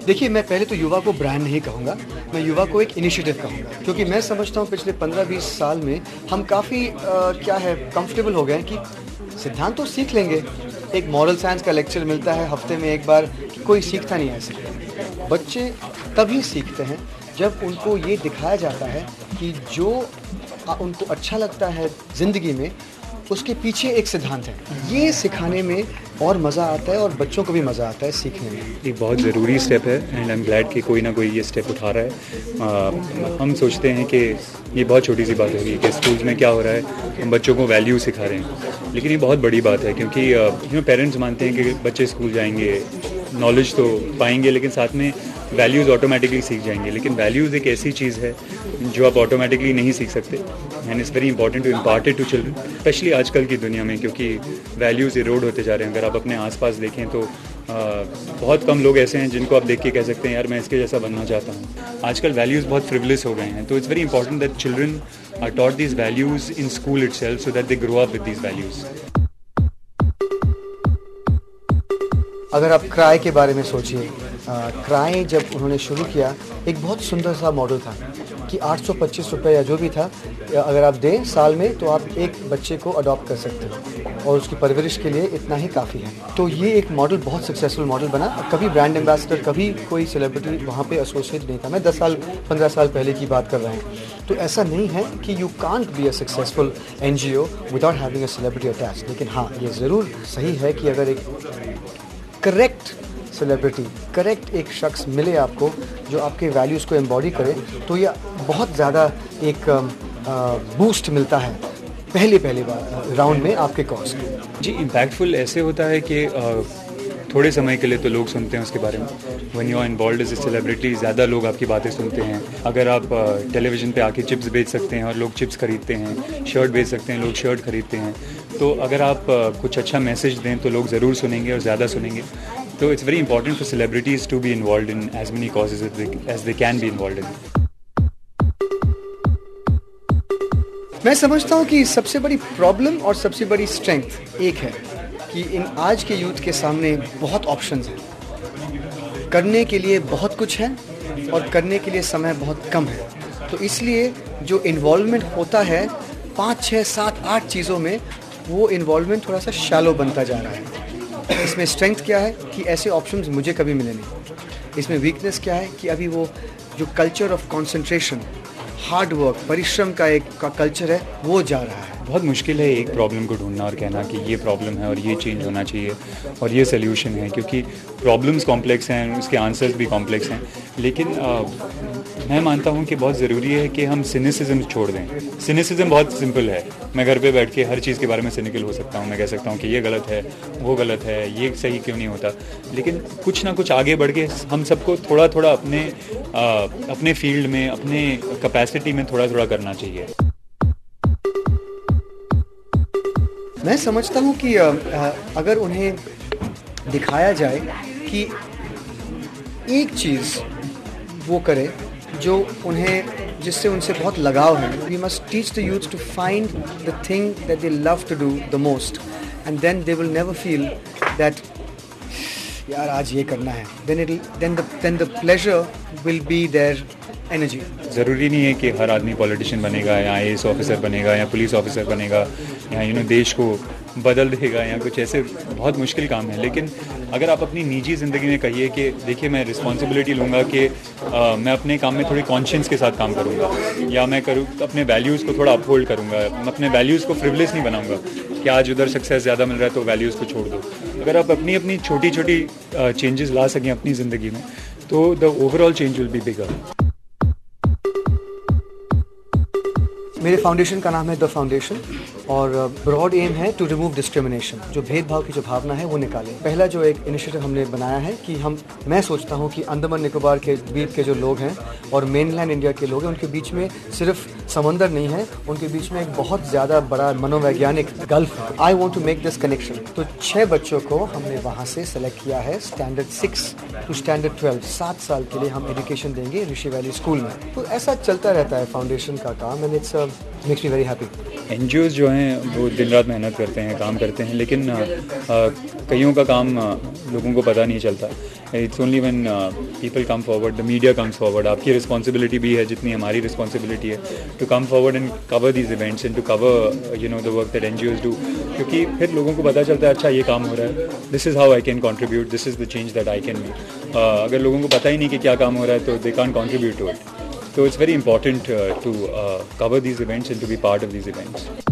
देखिए, मैं पहले तो युवा को ब्रांड नहीं कहूँगा, मैं युवा को एक इनिशिएटिव कहूँगा, क्योंकि मैं समझता हूँ पिछले 15-20 साल में हम काफ़ी कंफर्टेबल हो गए हैं कि सिद्धांत तो सीख लेंगे। एक मॉरल साइंस का लेक्चर मिलता है हफ्ते में एक बार, कोई सीखता नहीं है ऐसे। बच्चे तभी सीखते हैं जब उनको ये दिखाया जाता है कि जो उनको अच्छा लगता है ज़िंदगी में, उसके पीछे एक सिद्धांत है। ये सिखाने में और मज़ा आता है और बच्चों को भी मज़ा आता है सीखने में। एक बहुत ज़रूरी स्टेप है एंड आई एम ग्लैड कि कोई ना कोई ये स्टेप उठा रहा है। हम सोचते हैं कि ये बहुत छोटी सी बात होगी कि स्कूल्स में क्या हो रहा है, हम बच्चों को वैल्यू सिखा रहे हैं, लेकिन ये बहुत बड़ी बात है क्योंकि पेरेंट्स मानते हैं कि बच्चे स्कूल जाएंगे, नॉलेज तो पाएंगे, लेकिन साथ में वैल्यूज़ ऑटोमेटिकली सीख जाएंगे। लेकिन वैल्यूज़ एक ऐसी चीज़ है जो आप ऑटोमेटिकली नहीं सीख सकते and it's very important to impart it to children, specially आजकल की दुनिया में, क्योंकि वैल्यूज़ इरोड होते जा रहे हैं। अगर आप अपने आसपास देखें तो बहुत कम लोग ऐसे हैं जिनको आप देख के कह सकते हैं यार मैं इसके जैसा बनना चाहता हूँ। आजकल वैल्यूज़ बहुत फ्रिवलेस हो गए हैं, तो it's very important that children are taught these values in school itself so that they grow up with these values. अगर आप क्राई के बारे में सोचिए, क्राई जब उन्होंने शुरू किया एक बहुत सुंदर सा मॉडल था कि 825 रुपये या जो भी था अगर आप दें साल में तो आप एक बच्चे को अडॉप्ट कर सकते हो और उसकी परवरिश के लिए इतना ही काफ़ी है। तो ये एक मॉडल बहुत सक्सेसफुल मॉडल बना। कभी ब्रांड एम्बेसडर, कभी कोई सेलिब्रिटी वहाँ पे एसोसिएट नहीं था। मैं 10 साल 15 साल पहले की बात कर रहा हूँ। तो ऐसा नहीं है कि you can't be a successful NGO without having a celebrity attach. लेकिन हाँ, ये ज़रूर सही है कि अगर एक करेक्ट सेलिब्रिटी, करेक्ट एक शख्स मिले आपको जो आपके वैल्यूज़ को एम्बॉडी करे, तो ये बहुत ज़्यादा एक बूस्ट मिलता है पहले बार राउंड में आपके कॉज को। जी, इम्पैक्टफुल ऐसे होता है कि थोड़े समय के लिए तो लोग सुनते हैं उसके बारे में। When you are involved as a celebrity, ज़्यादा लोग आपकी बातें सुनते हैं। अगर आप टेलीविज़न पे आके चिप्स बेच सकते हैं और लोग चिप्स खरीदते हैं, शर्ट बेच सकते हैं, लोग शर्ट खरीदते हैं, तो अगर आप कुछ अच्छा मैसेज दें तो लोग ज़रूर सुनेंगे और ज़्यादा सुनेंगे। तो it's very important for celebrities to be involved in as many causes as they can be involved in. मैं समझता हूँ कि सबसे बड़ी प्रॉब्लम और सबसे बड़ी स्ट्रेंथ एक है कि इन आज के यूथ के सामने बहुत ऑप्शंस हैं, करने के लिए बहुत कुछ है और करने के लिए समय बहुत कम है। तो इसलिए जो इन्वॉल्वमेंट होता है 5, 6, 7, 8 चीज़ों में, वो इन्वॉल्वमेंट थोड़ा सा शैलो बनता जा रहा है। इसमें स्ट्रेंथ क्या है कि ऐसे ऑप्शंस मुझे कभी मिले नहीं। इसमें वीकनेस क्या है कि अभी वो जो culture of concentration, hard work, परिश्रम का एक कल्चर है, वो जा रहा है। बहुत मुश्किल है एक प्रॉब्लम को ढूंढना और कहना कि ये प्रॉब्लम है और ये चेंज होना चाहिए और ये सोल्यूशन है, क्योंकि प्रॉब्लम्स कॉम्प्लेक्स हैं, उसके आंसर्स भी कॉम्प्लेक्स हैं। लेकिन मैं मानता हूँ कि बहुत ज़रूरी है कि हम सिनिसिज्म छोड़ दें। सिनिसिज्म बहुत सिंपल है, मैं घर पे बैठ के हर चीज़ के बारे में सिनिकल हो सकता हूँ। मैं कह सकता हूँ कि ये गलत है, वो गलत है, ये सही क्यों नहीं होता। लेकिन कुछ ना कुछ आगे बढ़ के हम सबको थोड़ा थोड़ा अपने फील्ड में, अपने कैपेसिटी में थोड़ा थोड़ा करना चाहिए। मैं समझता हूँ कि अगर उन्हें दिखाया जाए कि एक चीज़ वो करे जो उन्हें, जिससे उनसे बहुत लगाव है। We must teach the youth to find the thing that they love to do the most and then they will never feel that यार आज ये करना है। Then the pleasure will be there energy. ज़रूरी नहीं है कि हर आदमी पॉलिटिशियन बनेगा या IAS ऑफिसर बनेगा या पुलिस ऑफिसर बनेगा या देश को बदल देगा या कुछ ऐसे बहुत मुश्किल काम है। लेकिन अगर आप अपनी निजी ज़िंदगी में कहिए कि देखिए मैं रिस्पॉन्सिबिलिटी लूँगा कि मैं अपने काम में थोड़ी कॉन्शियस के साथ काम करूँगा या मैं अपने वैल्यूज़ को थोड़ा अपहोल्ड करूँगा, मैं अपने वैल्यूज़ को फ्रिवलेस नहीं बनाऊँगा कि आज उधर सक्सेस ज़्यादा मिल रहा है तो वैल्यूज़ को छोड़ दो। अगर आप अपनी छोटी छोटी चेंजेस ला सकें अपनी ज़िंदगी में तो the overall change will be bigger. मेरे फाउंडेशन का नाम है द फाउंडेशन और ब्रॉड एम है टू रिमूव डिस्क्रिमिनेशन। जो भेदभाव की जो भावना है वो निकालें। पहला जो एक इनिशिएटिव हमने बनाया है कि मैं सोचता हूँ कि अंडमान निकोबार के द्वीप के जो लोग हैं और मेनलैंड इंडिया के लोग हैं, उनके बीच में सिर्फ समंदर नहीं है, उनके बीच में एक बहुत ज़्यादा बड़ा मनोवैज्ञानिक गल्फ है। I want to make this connection. तो 6 बच्चों को हमने वहाँ से सेलेक्ट किया है स्टैंडर्ड 6 टू स्टैंडर्ड 12, 7 साल के लिए हम एजुकेशन देंगे ऋषि वैली स्कूल में। तो ऐसा चलता रहता है फाउंडेशन का काम, and it's makes me very happy. NGOs जो हैं वो दिन रात मेहनत करते हैं, काम करते हैं, लेकिन कईयों का काम लोगों को पता नहीं चलता। It's only when people come forward, the media comes forward. आपकी रिस्पॉन्सिबिलिटी भी है जितनी हमारी रिस्पॉन्सिबिलिटी है to come forward and cover these events and to cover the work that NGOs do, क्योंकि फिर लोगों को पता चलता है अच्छा ये काम हो रहा है, this is how I can contribute, this is the change that I can make. अगर लोगों को पता ही नहीं कि क्या काम हो रहा है तो they can't contribute to it. So it's very important to cover these events and to be part of these events.